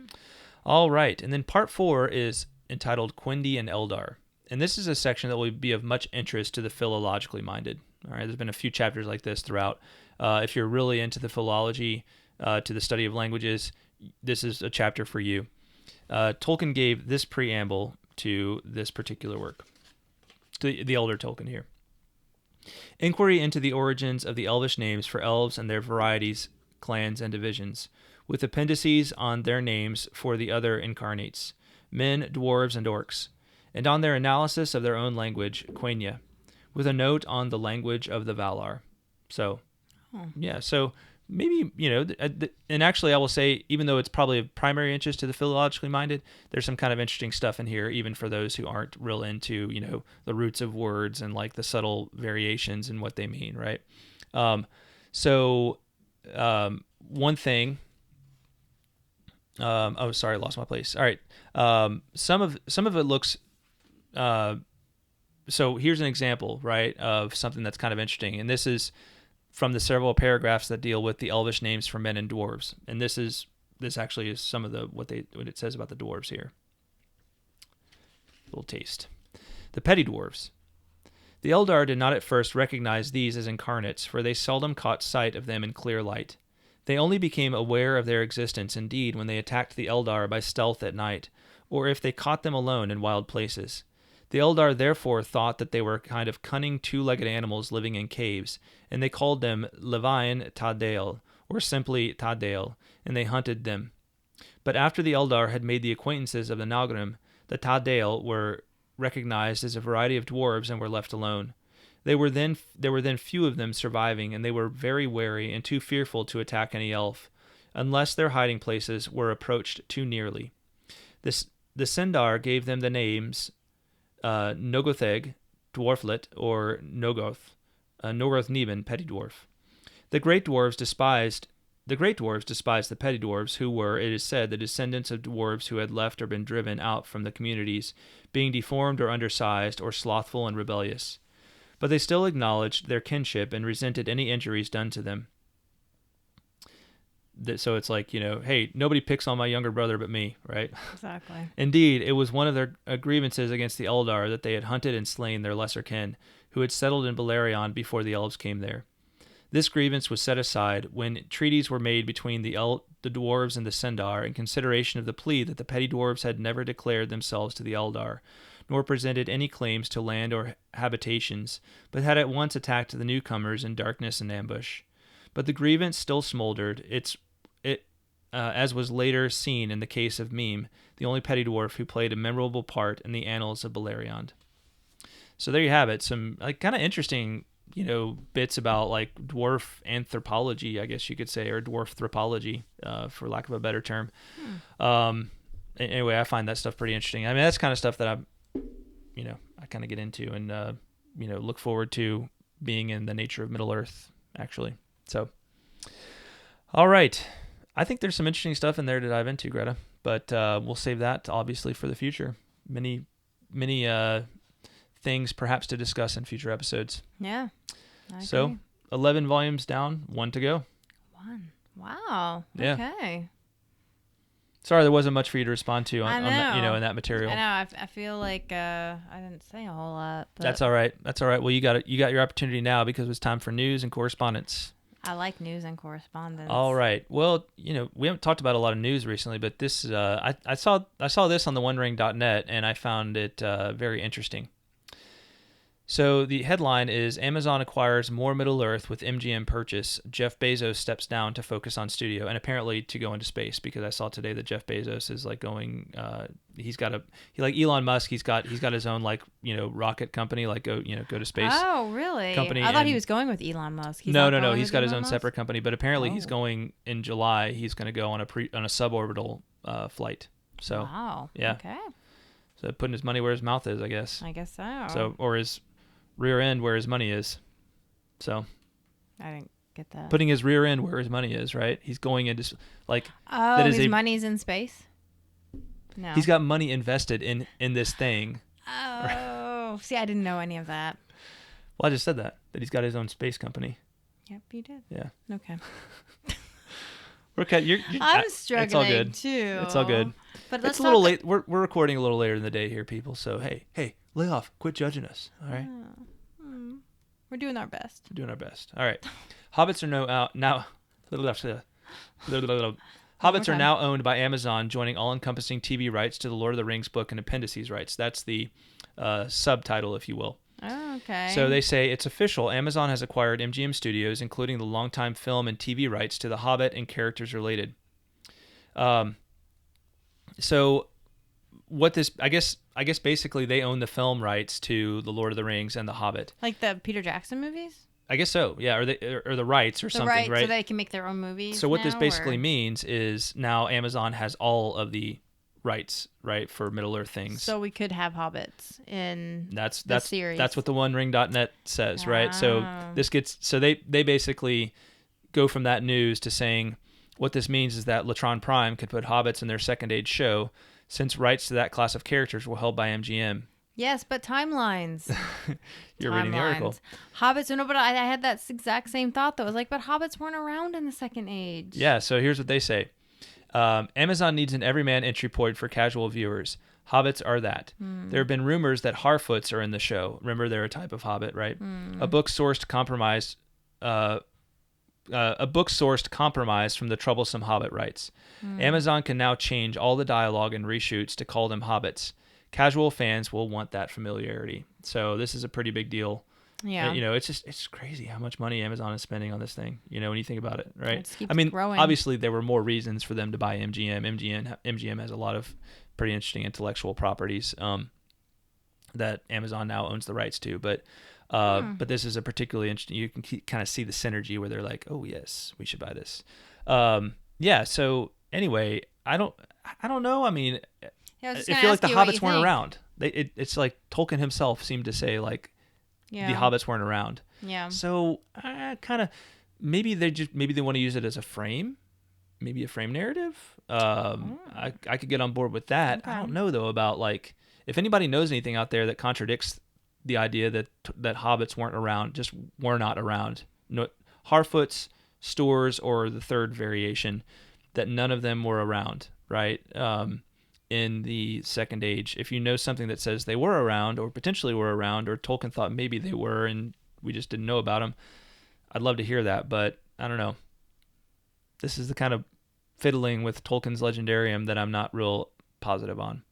All right, and then part 4 is entitled Quendi and Eldar. And this is a section that will be of much interest to the philologically minded. All right, there's been a few chapters like this throughout. If you're really into the philology, to the study of languages, this is a chapter for you. Tolkien gave this preamble to this particular work, to the elder Tolkien here. Inquiry into the origins of the elvish names for elves and their varieties, clans, and divisions, with appendices on their names for the other incarnates, men, dwarves, and orcs, and on their analysis of their own language, Quenya, with a note on the language of the Valar. So, yeah, so maybe, and actually I will say, even though it's probably of primary interest to the philologically minded, there's some kind of interesting stuff in here, even for those who aren't real into, the roots of words and like the subtle variations and what they mean, right? One thing... oh, sorry, I lost my place. All right. Some of it looks... so here's an example, right, of something that's kind of interesting. And this is from the several paragraphs that deal with the elvish names for men and dwarves. And this actually is some of what it says about the dwarves here. A little taste. The Petty Dwarfs. The Eldar did not at first recognize these as incarnates, for they seldom caught sight of them in clear light. They only became aware of their existence, indeed, when they attacked the Eldar by stealth at night, or if they caught them alone in wild places. The Eldar therefore thought that they were kind of cunning two-legged animals living in caves, and they called them Levain Tadale, or simply Tadale, and they hunted them. But after the Eldar had made the acquaintances of the Naugrim, the Tadale were recognized as a variety of dwarves and were left alone. There were then few of them surviving, and they were very wary and too fearful to attack any elf, unless their hiding places were approached too nearly. The Sendar gave them the names Nogotheg, Dwarflet, or Nogoth Neben, Petty Dwarf. The Great Dwarves despised the Petty Dwarves, who were, it is said, the descendants of dwarves who had left or been driven out from the communities, being deformed or undersized, or slothful and rebellious. But they still acknowledged their kinship and resented any injuries done to them. So it's like, hey, nobody picks on my younger brother but me, right? Exactly. Indeed, it was one of their grievances against the Eldar that they had hunted and slain their lesser kin, who had settled in Belarion before the elves came there. This grievance was set aside when treaties were made between the dwarves and the Sendar in consideration of the plea that the Petty Dwarves had never declared themselves to the Eldar, nor presented any claims to land or habitations, but had at once attacked the newcomers in darkness and ambush. But the grievance still smoldered, as was later seen in the case of Mime, the only Petty Dwarf who played a memorable part in the annals of Belarion. So there you have it. Some kind of interesting, bits about like dwarf anthropology, I guess you could say, or dwarf thropology, for lack of a better term. Anyway, I find that stuff pretty interesting. I mean, that's kind of stuff that I kind of get into, and look forward to being in the nature of Middle Earth, actually. So, all right. I think there's some interesting stuff in there to dive into, Greta, but we'll save that, obviously, for the future. Many things perhaps to discuss in future episodes. Yeah. I so, agree. 11 volumes down, 1 to go. 1. Wow. Yeah. Okay. Sorry, there wasn't much for you to respond to on that, I in that material. I know. I feel like I didn't say a whole lot. But That's all right. Well, you got your opportunity now because it's time for news and correspondence. I like news and correspondence. All right. Well, we haven't talked about a lot of news recently, but this I saw this on the OneRing.net and I found it very interesting. So the headline is Amazon acquires more Middle Earth with MGM purchase. Jeff Bezos steps down to focus on studio and apparently to go into space, because I saw today that Jeff Bezos is like going. He's got like Elon Musk. He's got his own rocket company, like go to space. Oh, really? Company. I thought he was going with Elon Musk. No. He's got his own separate company, but apparently he's going in July. He's going to go on a suborbital flight. So wow. Yeah. Okay. So putting his money where his mouth is, I guess. I guess so. So or his rear end where his money is. So I didn't get that. Putting his rear end where his money is, right? He's going into his money's in space? No. He's got money invested in this thing. Oh, see, I didn't know any of that. Well, I just said that he's got his own space company. Yep, you did. Yeah. Okay. Okay, I'm struggling it's all good. too. It's all good. But it's a little late. We're recording a little later in the day here, people. So hey, lay off. Quit judging us. All right. We're doing our best. We're doing our best. All right. Hobbits are now. Hobbits are now owned by Amazon, joining all-encompassing TV rights to the Lord of the Rings book and appendices rights. That's the subtitle, if you will. Oh, okay. So they say it's official. Amazon has acquired MGM Studios, including the longtime film and TV rights to The Hobbit and characters related. So what this, I guess basically they own the film rights to The Lord of the Rings and The Hobbit. Like the Peter Jackson movies? I guess so, yeah, or the rights or something, right? So they can make their own movies. So what this basically means is now Amazon has all of the rights, right, for Middle Earth things. So we could have hobbits in the series. That's what the OneRing.net says, right? So they basically go from that news to saying what this means is that Latron Prime could put hobbits in their Second Age show, since rights to that class of characters were held by MGM. Yes, but timelines. You're reading the article. Hobbits, no, but I had that exact same thought that was like, but hobbits weren't around in the Second Age. Yeah, so here's what they say. Amazon needs an everyman entry point for casual viewers. Hobbits are that. There have been rumors that Harfoots are in the show. Remember, they're a type of hobbit, right? A book sourced compromised from the troublesome Hobbit rights. Amazon can now change all the dialogue and reshoots to call them hobbits. Casual fans will want that familiarity. So this is a pretty big deal. Yeah. It's crazy how much money Amazon is spending on this thing, when you think about it, right? It keeps growing. Obviously there were more reasons for them to buy MGM. MGM has a lot of pretty interesting intellectual properties that Amazon now owns the rights to, but this is a particularly interesting, you can kind of see the synergy where they're like, oh yes, we should buy this. So anyway, I don't know. I mean, I feel like the hobbits weren't around. It's like Tolkien himself seemed to say like the hobbits weren't around. Yeah. So kind of maybe they want to use it as a frame, maybe a frame narrative. I could get on board with that. Okay. I don't know though about like if anybody knows anything out there that contradicts the idea that hobbits were not around. No, Harfoots, Stores, or the third variation, that none of them were around, right? In the Second Age. If you know something that says they were around or potentially were around, or Tolkien thought maybe they were and we just didn't know about them, I'd love to hear that, but I don't know. This is the kind of fiddling with Tolkien's legendarium that I'm not real positive on.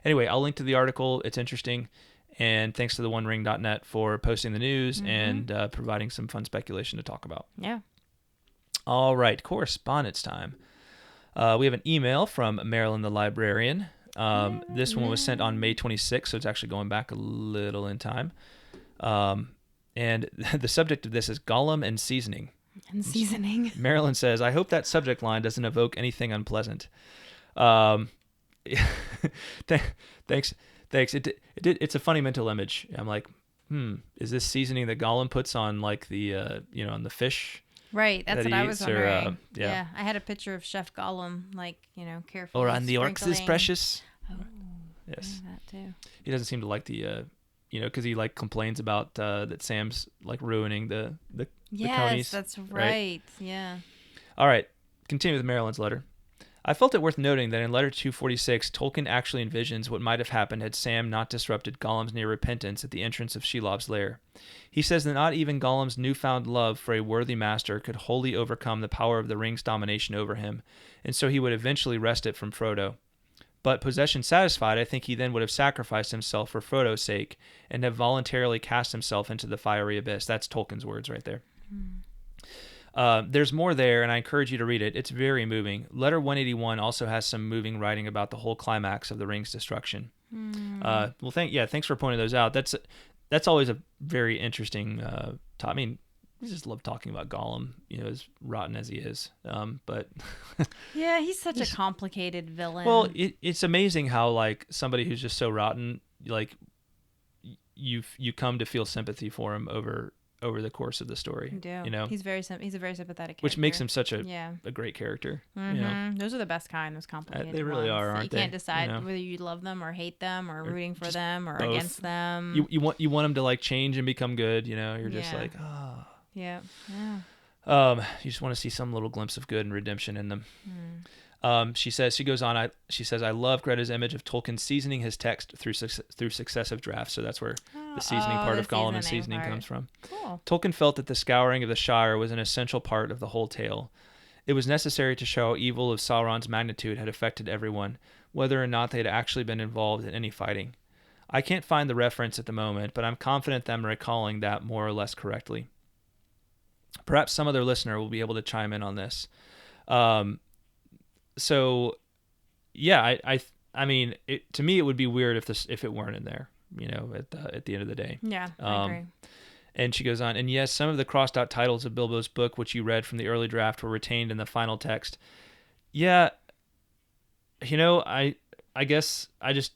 Anyway, I'll link to the article. It's interesting. And thanks to the OneRing.net for posting the news and providing some fun speculation to talk about. Yeah. All right, correspondence time. We have an email from Marilyn the librarian. This one was sent on May 26th, so it's actually going back a little in time. And the subject of this is Gollum and seasoning. And seasoning. Marilyn says, I hope that subject line doesn't evoke anything unpleasant. Thanks. It's a funny mental image. I'm like, is this seasoning that Gollum puts on like the on the fish? Right, that's that what he I was eats, or, wondering. yeah. I had a picture of Chef Gollum, like, carefully Or on the orcs is sprinkling. precious. Oh, Yes. yeah, that too. He doesn't seem to like the because he like complains about that Sam's like ruining the Yes, conies. that's right. Yeah. All right, continue with Marilyn's letter. I felt it worth noting that in letter 246, Tolkien actually envisions what might have happened had Sam not disrupted Gollum's near repentance at the entrance of Shelob's lair. He says that not even Gollum's newfound love for a worthy master could wholly overcome the power of the ring's domination over him, and so he would eventually wrest it from Frodo. But possession satisfied, I think he then would have sacrificed himself for Frodo's sake and have voluntarily cast himself into the fiery abyss. That's Tolkien's words right there. There's more there, and I encourage you to read it. It's very moving. Letter 181 also has some moving writing about the whole climax of the ring's destruction. Thanks for pointing those out. That's always a very interesting I mean, I just love talking about Gollum, as rotten as he is. But yeah, he's such a complicated villain. Well, it's amazing how like somebody who's just so rotten, like you come to feel sympathy for him over the course of the story. You do. He's a very sympathetic character. Which makes him such a great character. Those are the best kind, those complicated they really ones. are, aren't they? You can't decide whether you love them or hate them or rooting for them or both. against them. You want them to like change and become good, You're just like, Yeah. You just want to see some little glimpse of good and redemption in them. She goes on, she says, I love Greta's image of Tolkien seasoning his text through successive drafts. So that's where the seasoning part of Gollum and seasoning comes from. Cool. Tolkien felt that the scouring of the Shire was an essential part of the whole tale. It was necessary to show how evil of Sauron's magnitude had affected everyone, whether or not they had actually been involved in any fighting. I can't find the reference at the moment, but I'm confident that I'm recalling that more or less correctly. Perhaps some other listener will be able to chime in on this. So, yeah, I mean, to me, it would be weird if it weren't in there, at the end of the day. Yeah, I agree. And she goes on, and yes, some of the crossed out titles of Bilbo's book, which you read from the early draft, were retained in the final text. Yeah, I guess I just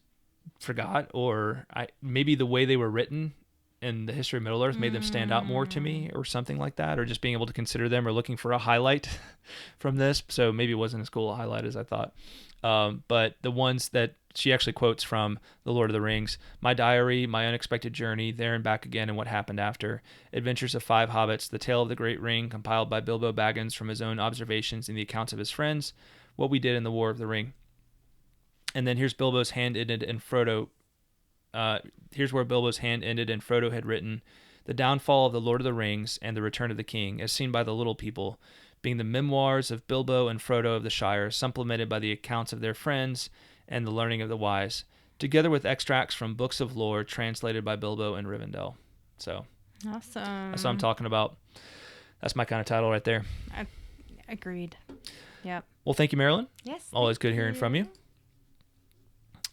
forgot, or maybe the way they were written in the history of Middle-earth made them stand out more to me, or something like that, or just being able to consider them or looking for a highlight from this. So maybe it wasn't as cool a highlight as I thought. But the ones that she actually quotes from The Lord of the Rings: My Diary, My Unexpected Journey, There and Back Again, and What Happened After, Adventures of Five Hobbits, The Tale of the Great Ring, compiled by Bilbo Baggins from his own observations and the accounts of his friends, What We Did in the War of the Ring. And then here's Bilbo's hand ended, and Frodo. Here's where Bilbo's hand ended, and Frodo had written, The Downfall of the Lord of the Rings and the Return of the King, as seen by the little people, being the memoirs of Bilbo and Frodo of the Shire, supplemented by the accounts of their friends and the learning of the wise, together with extracts from books of lore translated by Bilbo and Rivendell. So, awesome. That's what I'm talking about. That's my kind of title right there. Agreed. Yep. Well, thank you, Marilyn. Yes. Always good hearing from you.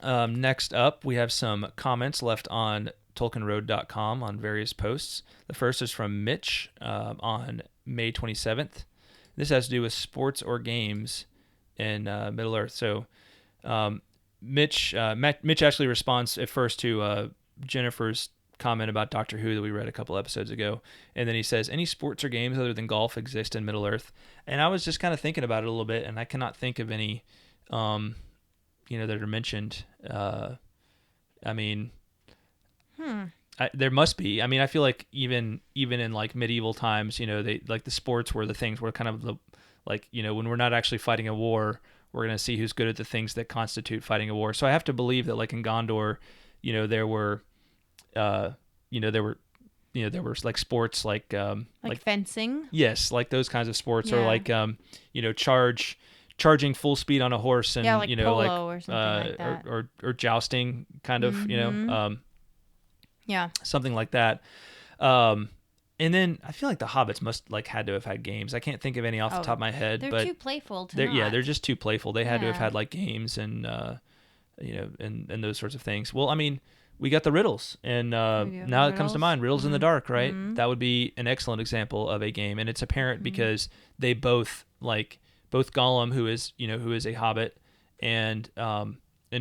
Next up, we have some comments left on TolkienRoad.com on various posts. The first is from Mitch on May 27th. This has to do with sports or games in Middle-earth. So Mitch actually responds at first to Jennifer's comment about Doctor Who that we read a couple episodes ago. And then he says, any sports or games other than golf exist in Middle-earth? And I was just kind of thinking about it a little bit, and I cannot think of any that are mentioned. I mean, there must be. I mean, I feel like even in like medieval times, they like the sports were the things where kind of the when we're not actually fighting a war, we're gonna see who's good at the things that constitute fighting a war. So I have to believe that like in Gondor, there were like sports like fencing. Yes, like those kinds of sports, or like charging full speed on a horse, and like polo or something like that. or jousting kind of, something like that. And then I feel like the Hobbits must had to have had games. I can't think of any off the top of my head, they're but too playful to they're just too playful. They had to have had like games and and those sorts of things. Well, I mean, we got the riddles, and now it comes to mind, Riddles in the Dark, right? That would be an excellent example of a game, and it's apparent because they both Gollum, who is a hobbit, and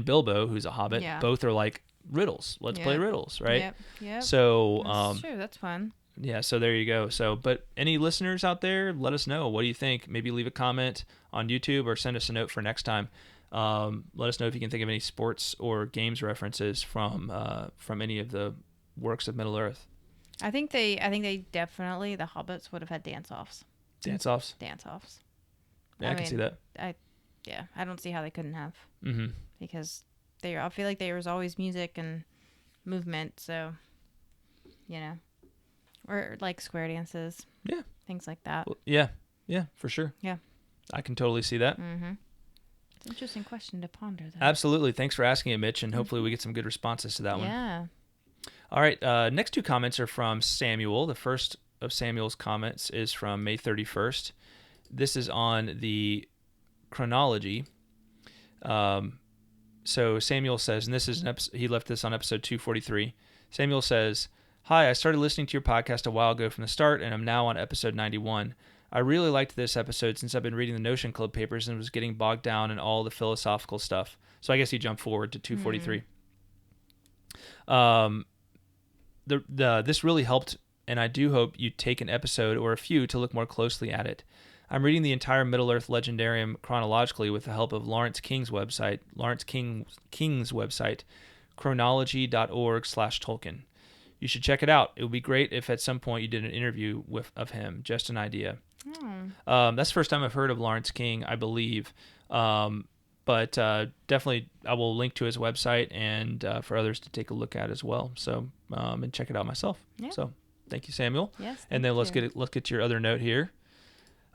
Bilbo, who's a hobbit, both are like riddles. Let's play Yep. riddles, right? Yep. Yep. So, That's true. That's fun. yeah, so there you go. So, but any listeners out there, let us know. What do you think? Maybe leave a comment on YouTube or send us a note for next time. Let us know if you can think of any sports or games references from any of the works of Middle Earth. I think they definitely, the hobbits would have had dance-offs. Dance-offs? Dance-offs. Yeah, I can see that. I don't see how they couldn't have. Mm-hmm. Because I feel like there was always music and movement, so, you know. Or like square dances. Yeah. Things like that. Well, yeah, for sure. Yeah. I can totally see that. Mm-hmm. It's an interesting question to ponder, though. Absolutely. Thanks for asking it, Mitch, and hopefully we get some good responses to that one. Yeah. All right. Next two comments are from Samuel. The first of Samuel's comments is from May 31st. This is on the chronology. So Samuel says, and this is he left this on episode 243. Samuel says, "Hi, I started listening to your podcast a while ago from the start, and I'm now on episode 91. I really liked this episode since I've been reading the Notion Club papers and was getting bogged down in all the philosophical stuff." So I guess he jumped forward to 243. This really helped, and I do hope you take an episode or a few to look more closely at it. I'm reading the entire Middle-earth Legendarium chronologically with the help of Lawrence King's website, chronology.org/Tolkien. You should check it out. It would be great if at some point you did an interview of him. Just an idea. That's the first time I've heard of Lawrence King, I believe. But definitely I will link to his website and for others to take a look at as well. So and check it out myself. Yeah. So thank you, Samuel. Yes. And then let's get your other note here.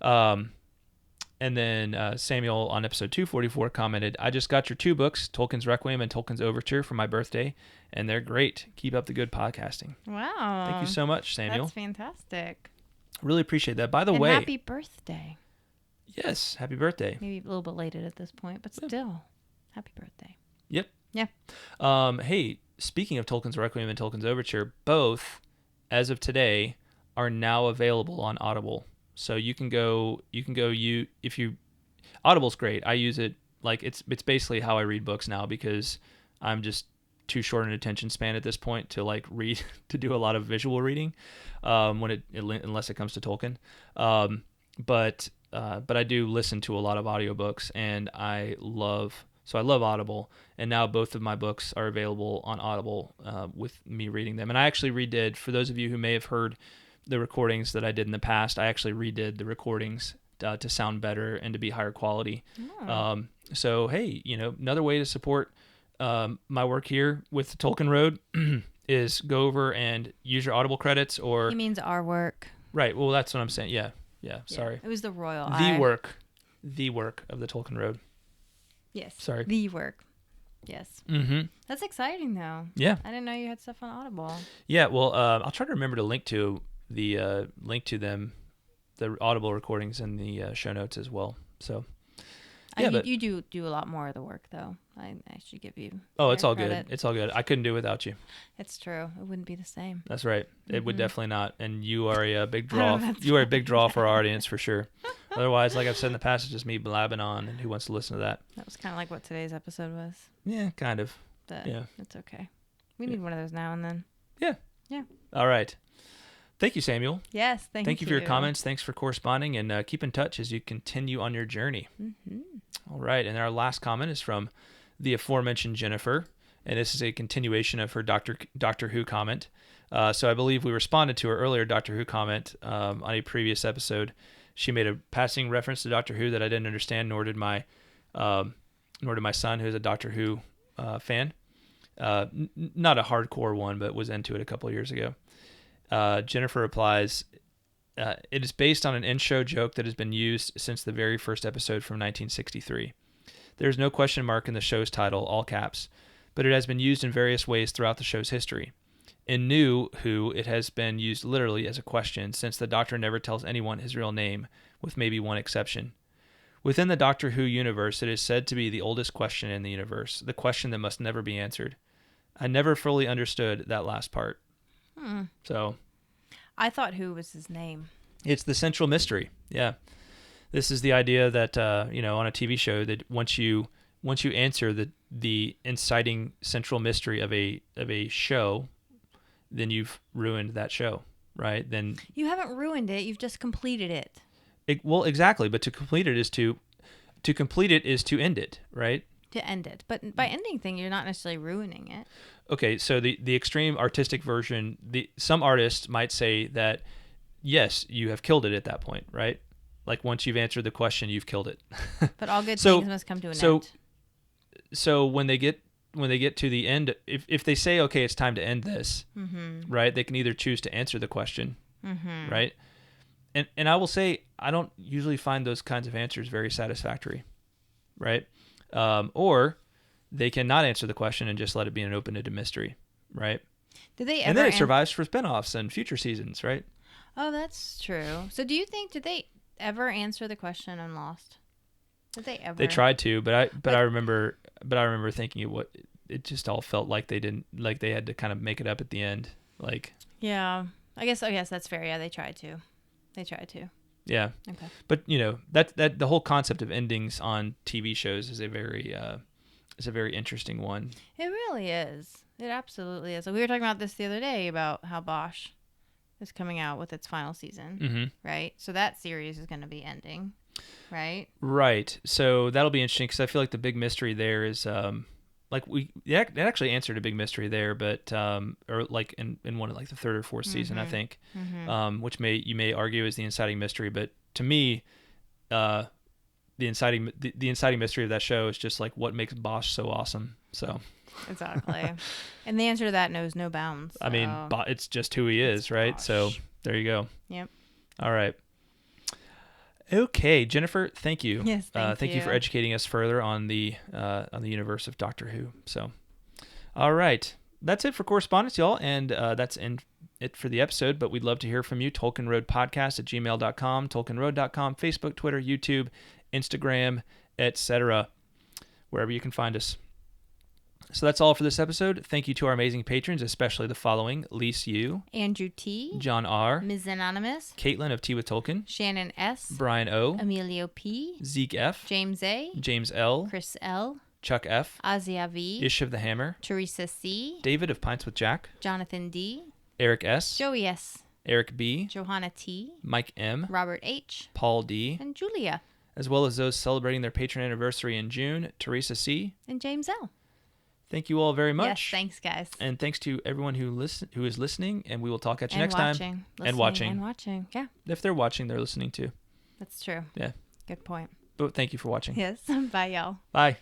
And then Samuel on episode 244 commented, "I just got your two books, Tolkien's Requiem and Tolkien's Overture, for my birthday, and they're great. Keep up the good podcasting." Wow. Thank you so much, Samuel. That's fantastic. Really appreciate that. By the and way, happy birthday. yes, happy birthday. Maybe a little belated at this point, but still, happy birthday. Yep. Yeah. Hey, speaking of Tolkien's Requiem and Tolkien's Overture, both, as of today, are now available on Audible. So you can go Audible's great. I use it like it's basically how I read books now because I'm just too short an attention span at this point to like read to do a lot of visual reading unless it comes to Tolkien. But I do listen to a lot of audiobooks and I love Audible, and now both of my books are available on Audible with me reading them. And I actually redid, for those of you who may have heard the recordings that I did in the past, I actually redid the recordings to sound better and to be higher quality. Oh. So, hey, another way to support my work here with the Tolkien Road is go over and use your Audible credits or... He means our work. Right. Well, that's what I'm saying. Yeah. Sorry. It was the royal The work of the Tolkien Road. Yes. Sorry. The work. Yes. Mm-hmm. That's exciting, though. Yeah. I didn't know you had stuff on Audible. Yeah. Well, I'll try to remember to link to the Audible recordings in the show notes as well. So, yeah, you do a lot more of the work, though. I should give you. Oh, it's all credit. good. It's all good. I couldn't do it without you. It's true. It wouldn't be the same. That's right. It would definitely not. And you are a big draw. You are a big draw for our audience for sure. Otherwise, like I've said in the past, it's just me blabbing on, and who wants to listen to that? That was kind of like what today's episode was. Yeah, kind of. Yeah, it's okay. We need one of those now and then. Yeah. Yeah. All right. Thank you, Samuel. Yes, thank you for your comments. Thanks for corresponding, and keep in touch as you continue on your journey. Mm-hmm. All right, and our last comment is from the aforementioned Jennifer, and this is a continuation of her Doctor Who comment. So I believe we responded to her earlier Doctor Who comment on a previous episode. She made a passing reference to Doctor Who that I didn't understand, nor did my son, who's a Doctor Who fan. Not a hardcore one, but was into it a couple of years ago. Jennifer replies, "It is based on an in-show joke that has been used since the very first episode from 1963. There is no question mark in the show's title, all caps, but it has been used in various ways throughout the show's history. In New Who, it has been used literally as a question, since the Doctor never tells anyone his real name, with maybe one exception. Within the Doctor Who universe, it is said to be the oldest question in the universe, the question that must never be answered. I never fully understood that last part." So, I thought Who was his name. It's the central mystery. Yeah. This is the idea that, on a TV show that once you once you answer the inciting central mystery of a show, then you've ruined that show, right? Then you haven't ruined it. You've just completed it. Well, exactly. But to complete it is to end it, right? To end it. But by ending thing, you're not necessarily ruining it. Okay, so the extreme artistic version, some artists might say that, yes, you have killed it at that point, right? Like once you've answered the question, you've killed it. But all good things must come to an end. So when they get to the end, if they say, okay, it's time to end this, right? They can either choose to answer the question, right? And I will say, I don't usually find those kinds of answers very satisfactory, right? Or they cannot answer the question and just let it be an open-ended mystery, right? Did they ever? And then it survives for spinoffs and future seasons, right? Oh, that's true. So do you think, did they ever answer the question on Lost? Did they ever? They tried to, but I remember thinking it just all felt like they didn't, like they had to kind of make it up at the end, like. Yeah, I guess that's fair. Yeah, they tried to. Yeah. Okay. But that the whole concept of endings on TV shows is a very interesting one. It really is. It absolutely is. So we were talking about this the other day about how Bosch is coming out with its final season, right? So that series is going to be ending, right? Right. So that'll be interesting because I feel like the big mystery there is it actually answered a big mystery there, but or like in one of like the third or fourth season, I think, which you may argue is the inciting mystery, but to me, the inciting mystery of that show is just like what makes Bosch so awesome. So exactly, and the answer to that knows no bounds. So. I mean, it's just who he is, right? Bosch. So there you go. Yep. All right. Okay, Jennifer, thank you. Yes, thank you for educating us further on the universe of Doctor Who. So, all right, that's it for correspondence, y'all, and that's it for the episode. But we'd love to hear from you. TolkienRoadPodcast@gmail.com, TolkienRoad.com, Facebook, Twitter, YouTube, Instagram, etc. Wherever you can find us. So that's all for this episode. Thank you to our amazing patrons, especially the following: Lise U, Andrew T, John R, Ms. Anonymous, Caitlin of Tea with Tolkien, Shannon S, Brian O, Emilio P, Zeke F, James A, James L, Chris L, Chuck F, Azia V, Ish of the Hammer, Teresa C, David of Pints with Jack, Jonathan D, Eric S, Joey S, Eric B, Johanna T, Mike M, Robert H, Paul D, and Julia, as well as those celebrating their patron anniversary in June, Teresa C, and James L. Thank you all very much. Yes, thanks, guys. And thanks to everyone who is listening, and we will talk at you next time. And watching. And watching, yeah. If they're watching, they're listening too. That's true. Yeah. Good point. But thank you for watching. Yes. Bye, y'all. Bye.